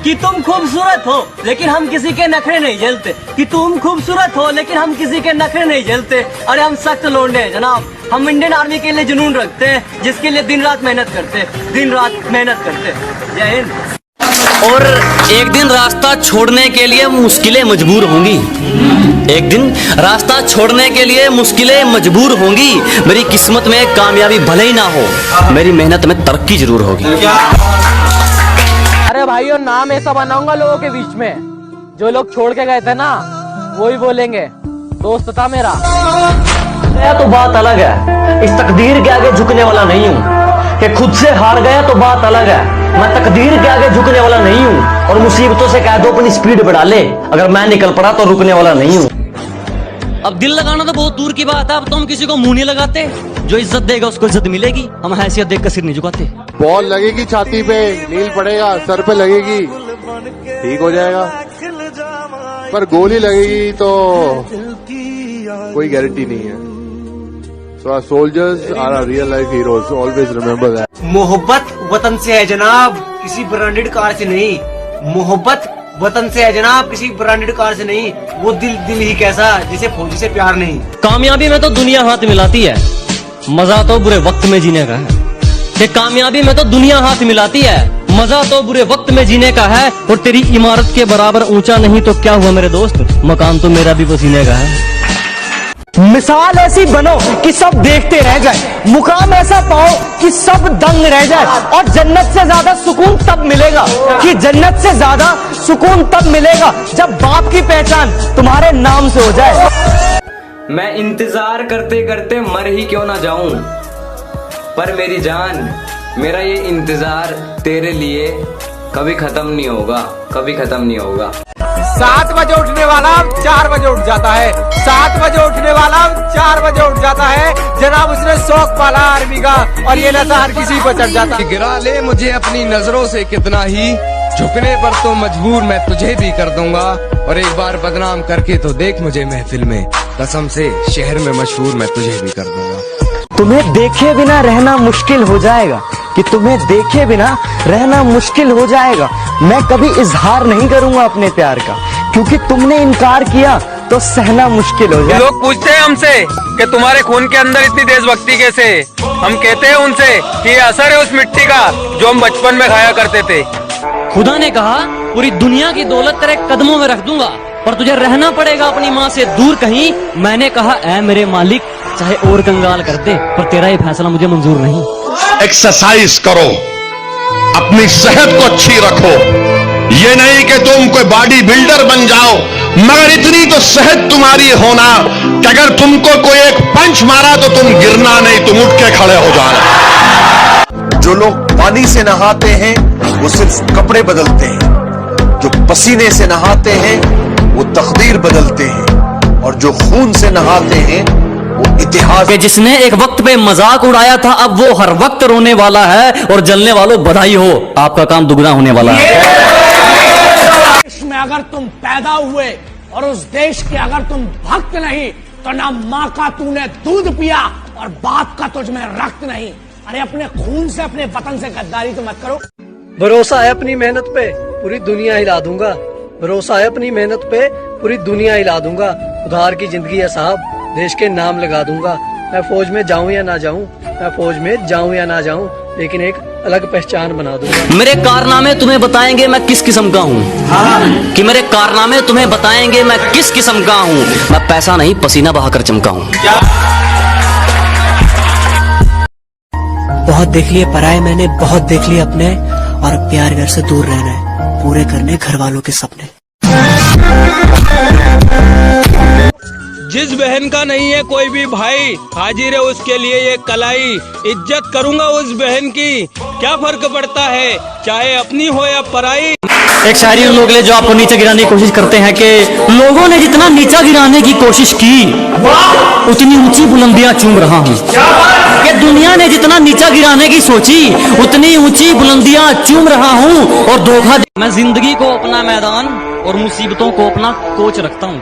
कि तुम खूबसूरत हो लेकिन हम किसी के नखरे नहीं झेलते, कि तुम खूबसूरत हो लेकिन हम किसी के नखरे नहीं झेलते। अरे हम सख्त लौंडे हैं जनाब, हम इंडियन आर्मी के लिए जुनून रखते हैं, जिसके लिए दिन रात मेहनत करते, दिन रात मेहनत करते। जय हिंद। और एक दिन रास्ता छोड़ने के लिए मुश्किलें मजबूर होंगी, एक दिन रास्ता छोड़ने के लिए मुश्किलें मजबूर होंगी। मेरी किस्मत में कामयाबी भले ही ना हो, मेरी मेहनत में तरक्की जरूर होगी। अरे भाइयों, नाम ऐसा बनाऊंगा लोगों के बीच में, जो लोग छोड़ के गए थे ना वो ही बोलेंगे दोस्त था मेरा। गया तो बात अलग है, इस तकदीर के आगे झुकने वाला नहीं हूँ। कि खुद से हार गया तो बात अलग है, मैं तकदीर के आगे झुकने वाला नहीं हूँ। और मुसीबतों से कह दो अपनी स्पीड बढ़ा ले, अगर मैं निकल पड़ा तो रुकने वाला नहीं हूँ। अब दिल लगाना तो बहुत दूर की बात है, अब तो हम किसी को मुंह नहीं लगाते। जो इज्जत देगा उसको इज्जत मिलेगी, हम हैसियत देख कर सिर नहीं झुकाते। बॉल लगेगी छाती पे, नील पड़ेगा, सर पे लगेगी, ठीक हो जाएगा। पर गोली लगेगी तो कोई गारंटी नहीं है। So our soldiers are our real life heroes. Always remember that. मोहब्बत वतन से है जनाब, किसी ब्रांडेड कार से नहीं। मोहब्बत वतन से है जनाब, किसी ब्रांडेड कार से नहीं। वो दिल ही कैसा जिसे फौजी से प्यार नहीं। कामयाबी में तो दुनिया हाथ मिलाती है, मजा तो बुरे वक्त में जीने का है। कि कामयाबी में तो दुनिया हाथ मिलाती है, मजा तो बुरे वक्त में जीने का है। और तेरी इमारत के बराबर ऊंचा नहीं तो क्या हुआ मेरे दोस्त, मकान तो मेरा भी पसीने का है। मिसाल ऐसी बनो कि सब देखते रह जाए, मुकाम ऐसा पाओ कि सब दंग रह जाए। और जन्नत से ज्यादा सुकून तब मिलेगा, कि जन्नत से ज्यादा सुकून तब मिलेगा जब बाप की पहचान तुम्हारे नाम से हो जाए। मैं इंतजार करते करते मर ही क्यों ना जाऊं, पर मेरी जान, मेरा ये इंतजार तेरे लिए कभी खत्म नहीं होगा, कभी खत्म नहीं होगा। 7 बजे उठने वाला 4 बजे उठ जाता है, 7 बजे उठने वाला 4 बजे उठ जाता है। जनाब उसने शौक पाला आर्मी का, और ये नशा हर किसी पर चढ़ जाता है। गिरा ले मुझे अपनी नजरों से कितना ही, झुकने पर तो मजबूर मैं तुझे भी कर दूंगा। और एक बार बदनाम करके तो देख मुझे महफिल में, कसम से शहर में मशहूर मैं तुझे भी कर दूंगा। तुम्हें देखे बिना रहना मुश्किल हो जाएगा, कि तुम्हें देखे बिना रहना मुश्किल हो जाएगा। मैं कभी इजहार नहीं करूंगा अपने प्यार का, क्योंकि तुमने इनकार किया तो सहना मुश्किल हो जाएगा। लोग पूछते हैं हमसे कि तुम्हारे खून के अंदर इतनी देशभक्ति कैसे। हम कहते हैं उनसे कि ये असर है उस मिट्टी का जो हम बचपन में खाया करते थे। खुदा ने कहा पूरी दुनिया की दौलत तेरे कदमों में रख दूंगा, पर तुझे रहना पड़ेगा अपनी माँ से दूर कहीं। मैंने कहा ऐ मेरे मालिक, चाहे और कंगाल कर दे, पर तेरा ये फैसला मुझे मंजूर नहीं। एक्सरसाइज करो, अपनी सेहत को अच्छी रखो। ये नहीं कि तुम कोई बॉडी बिल्डर बन जाओ, मगर इतनी तो सेहत तुम्हारी होना कि अगर तुमको कोई एक पंच मारा तो तुम गिरना नहीं, तुम उठ के खड़े हो जाना। जो लोग पानी से नहाते हैं वो सिर्फ कपड़े बदलते हैं, जो पसीने से नहाते हैं वो तकदीर बदलते हैं, और जो खून से नहाते हैं वो इतिहास। कि जिसने एक वक्त पे मजाक उड़ाया था अब वो हर वक्त रोने वाला है। और जलने वालों बधाई हो, आपका काम दुगना होने वाला है। देश में अगर तुम पैदा हुए और उस देश के अगर तुम भक्त नहीं, तो ना माँ का तूने दूध पिया और बाप का तुझ में रक्त नहीं। अरे अपने खून से अपने वतन से गद्दारी तो मत करो। भरोसा है अपनी मेहनत पे, पूरी दुनिया हिला दूंगा। भरोसा है अपनी मेहनत पे, पूरी दुनिया हिला दूंगा। उधार की जिंदगी है साहब, देश के नाम लगा दूंगा। मैं फौज में जाऊं या ना जाऊं, मैं फौज में जाऊं या ना जाऊं, लेकिन एक अलग पहचान बना दूंगा। मेरे कारनामे तुम्हें बताएंगे मैं किस किस्म का हूँ, कि मेरे कारनामे तुम्हें बताएंगे मैं किस किस्म का हूँ। मैं पैसा नहीं पसीना बहाकर चमका हूँ। बहुत देख लिए पराए मैंने, बहुत देख लिए अपने, और अब प्यार घर से दूर रहना है, पूरे करने घर वालों के सपने। जिस बहन का नहीं है कोई भी भाई, हाजिर है उसके लिए ये कलाई। इज्जत करूंगा उस बहन की, क्या फर्क पड़ता है चाहे अपनी हो या पराई। एक शायरी उन लोगों के लिए जो आपको नीचे गिराने की कोशिश करते हैं कि लोगों ने जितना नीचा गिराने की कोशिश की उतनी ऊंची बुलंदियां चूम रहा हूँ। कि दुनिया ने जितना नीचा गिराने की सोची उतनी ऊंची बुलंदियां चूम रहा हूँ। और धोखा मैं जिंदगी को अपना मैदान और मुसीबतों को अपना कोच रखता हूँ।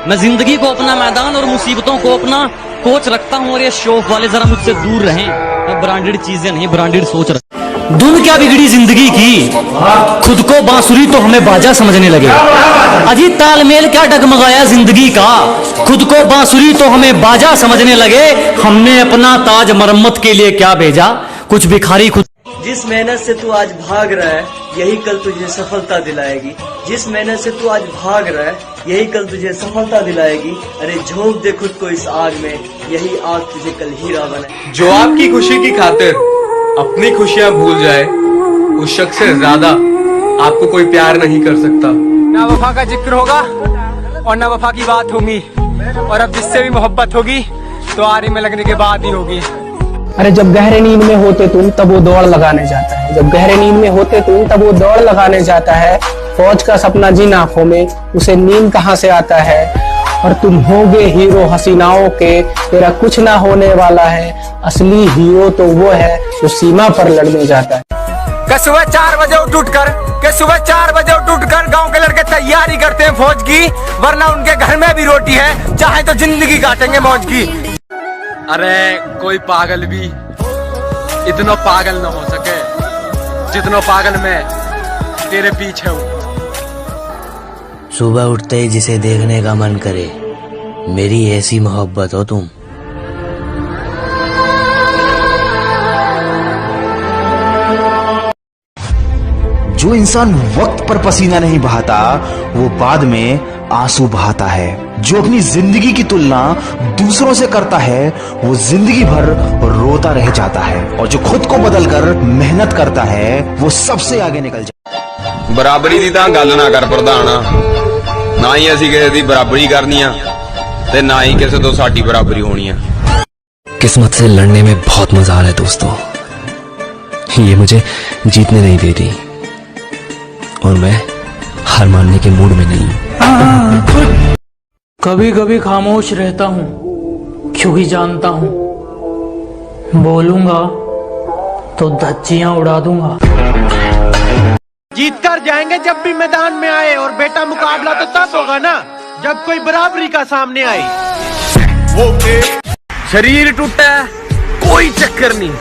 मैं जिंदगी को अपना मैदान और मुसीबतों को अपना कोच रखता हूँ। और ये शौक वाले जरा मुझसे दूर रहें, मैं ब्रांडेड चीजें नहीं ब्रांडेड सोच रखता हूँ। धुन क्या बिगड़ी जिंदगी की, खुद को बांसुरी तो हमें बाजा समझने लगे। अजी तालमेल क्या डगमगाया जिंदगी का, खुद को बांसुरी तो हमें बाजा समझने लगे। हमने अपना ताज मरम्मत के लिए क्या भेजा, कुछ भिखारी खुद। जिस मेहनत से तू आज भाग रहा है यही कल तुझे सफलता दिलाएगी। जिस मेहनत से तू आज भाग रहा है यही कल तुझे सफलता दिलाएगी। अरे झोंक दे खुद को इस आग में, यही आग तुझे कल हीरा बनाए। जो आपकी खुशी की खातिर अपनी खुशियां भूल जाए, उस शख्स से ज्यादा आपको कोई प्यार नहीं कर सकता। ना वफा का जिक्र होगा और ना वफा की बात होगी, और अब जिससे भी मोहब्बत होगी तो आरी में लगने के बाद ही होगी। अरे जब गहरे नींद में होते तुम तब वो दौड़ लगाने जाता है, जब गहरे नींद में होते तुम तब वो दौड़ लगाने जाता है। फौज का सपना जिन आंखों में, उसे नींद कहाँ से आता है। और तुम होगे हीरो हसीनाओं के, तेरा कुछ ना होने वाला है। असली हीरो तो वो है जो सीमा पर लड़ने जाता है। कि सुबह 4 बजे उठ कर गांव के लड़के तैयारी करते हैं फौज की, वरना उनके घर में भी रोटी है, चाहे तो जिंदगी काटेंगे मौज की। अरे कोई पागल भी इतना पागल न हो सके जितना पागल मैं तेरे पीछे हूँ। सुबह उठते ही जिसे देखने का मन करे, मेरी ऐसी मोहब्बत हो तुम। जो इंसान वक्त पर पसीना नहीं बहाता वो बाद में आंसू बहाता है। जो अपनी जिंदगी की तुलना दूसरों से करता है वो जिंदगी भर रोता रह जाता है, और जो खुद को बदलकर मेहनत करता है वो सबसे आगे निकल जाता। बराबरी दी तां गल ना कर प्रधान, ना ही असीं किसी दी बराबरी करनी आ ते ना ही किसी तो साडी बराबरी होनी है। किस्मत से लड़ने में बहुत मजा आ रहा है दोस्तों, ये मुझे जीतने नहीं दे रही और मैं हार मानने के मूड में नहीं हूं। कभी कभी खामोश रहता हूँ क्योंकि जानता हूँ बोलूंगा तो धज्जियां उड़ा दूंगा। जीत कर जाएंगे जब भी मैदान में आए, और बेटा मुकाबला तो तब होगा ना जब कोई बराबरी का सामने आए। शरीर टूटा कोई चक्कर नहीं,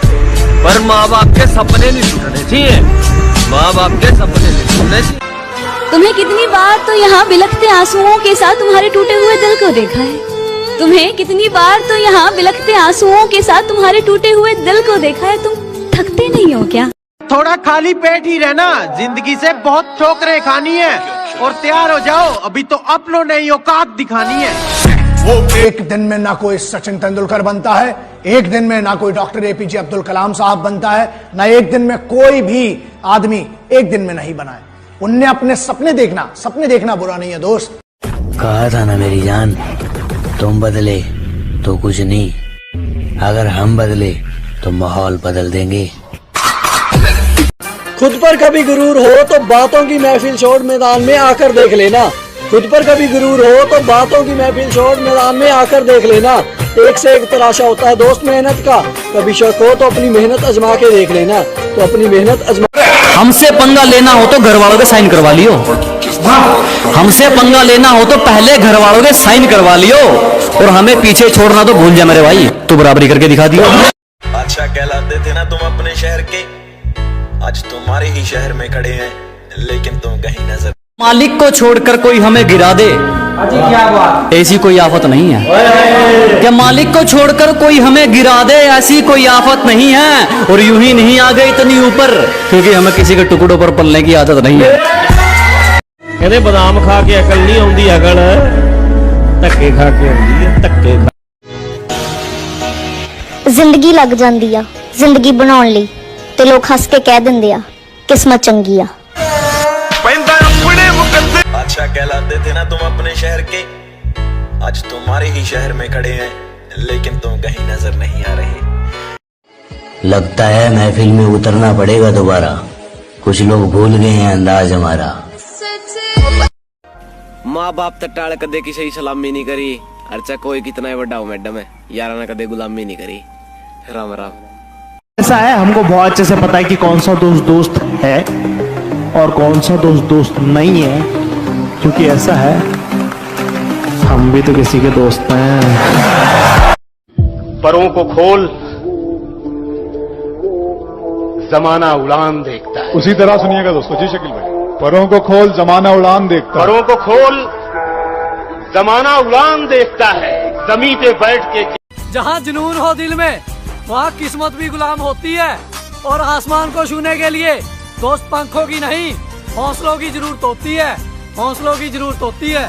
पर माँ बाप के सपने नहीं टूटने चाहिए, माँ बाप के सपने नहीं टूटने चाहिए। तुम्हें कितनी बार तो यहाँ बिलखते आंसुओं के साथ तुम्हारे टूटे हुए दिल को देखा है। तुम्हें कितनी बार तो यहाँ बिलखते आंसुओं के साथ तुम्हारे टूटे हुए दिल को देखा है। तुम थकते नहीं हो क्या? थोड़ा खाली पेट ही रहना, जिंदगी से बहुत ठोकरें खानी है, और तैयार हो जाओ, अभी तो अपनों ने ही औकात दिखानी है। एक दिन में ना कोई सचिन तेंदुलकर बनता है, एक दिन में ना कोई डॉक्टर एपीजे अब्दुल कलाम साहब बनता है, ना एक दिन में कोई भी आदमी एक दिन में नहीं बना है। उनने अपने सपने देखना बुरा नहीं है दोस्त। कहा था ना मेरी जान, तुम बदले तो कुछ नहीं, अगर हम बदले तो माहौल बदल देंगे। खुद पर कभी गुरूर हो तो बातों की महफिल छोड़ मैदान में आकर देख लेना। खुद पर कभी गुरूर हो तो बातों की महफिल छोड़ मैदान में आकर देख लेना। एक से एक तराशा होता है दोस्त मेहनत का, कभी शक हो तो अपनी मेहनत आजमा के देख लेना, तो अपनी मेहनत आजमा। हमसे पंगा लेना हो तो घर वालों के साइन करवा लियो, हमसे पंगा लेना हो तो पहले घर वालों के साइन करवा लियो, और हमें पीछे छोड़ना तो भूल जा मेरे भाई, तू बराबरी करके दिखा दियो। अच्छा कहलाते थे ना तुम अपने शहर के, आज तुम्हारे ही शहर में खड़े हैं, लेकिन तुम कहीं नजर। मालिक को छोड़कर कोई हमें गिरा दे, क्या बात, ऐसी कोई आफत नहीं है। क्या मालिक को छोड़कर कोई हमें गिरा दे, ऐसी कोई आफत नहीं है। और यूं ही नहीं आ गए इतनी ऊपर, क्योंकि हमें किसी के टुकड़ों पर पलने की आदत नहीं है। कहते बादाम खा के अकल नहीं आउंदी, अकल धक्के खा के आउंदी है, धक्के खा। जिंदगी लग जाती आ जिंदगी बनाने लई, ते लोग हंस के कह दिंदे आ किस्मत चंगी आ। अच्छा कहलाते थे ना तुम अपने शहर के, आज तुम्हारे ही शहर में खड़े हैं, लेकिन तुम कहीं नजर नहीं आ रहे। लगता है महफिल में उतरना पड़ेगा दोबारा, कुछ लोग भूल गए हैं अंदाज हमारा। माँ बाप तो टाल कदे की सही सलामी नहीं करी, अर्चा कोई कितना ही बड़ा हो मैडम है, यारा ने कदे गुलामी नहीं करी। राम राम। ऐसा है, हमको बहुत अच्छे से पता है कि कौन सा दोस्त दोस्त है और कौन सा दोस्त दोस्त नहीं है, क्योंकि ऐसा है हम भी तो किसी के दोस्त हैं। परों को खोल, जमाना उड़ान देखता है। उसी तरह सुनिएगा दोस्तों। जी शकील भाई। परों को खोल जमाना उड़ान देखता है। परों को खोल जमाना उड़ान देखता है। जमी पे बैठ के जहाँ जुनून हो दिल में वहाँ किस्मत भी गुलाम होती है। और आसमान को छूने के लिए दोस्त पंखों की नहीं हौसलों की जरूरत होती है। हौसलों की जरूरत होती है।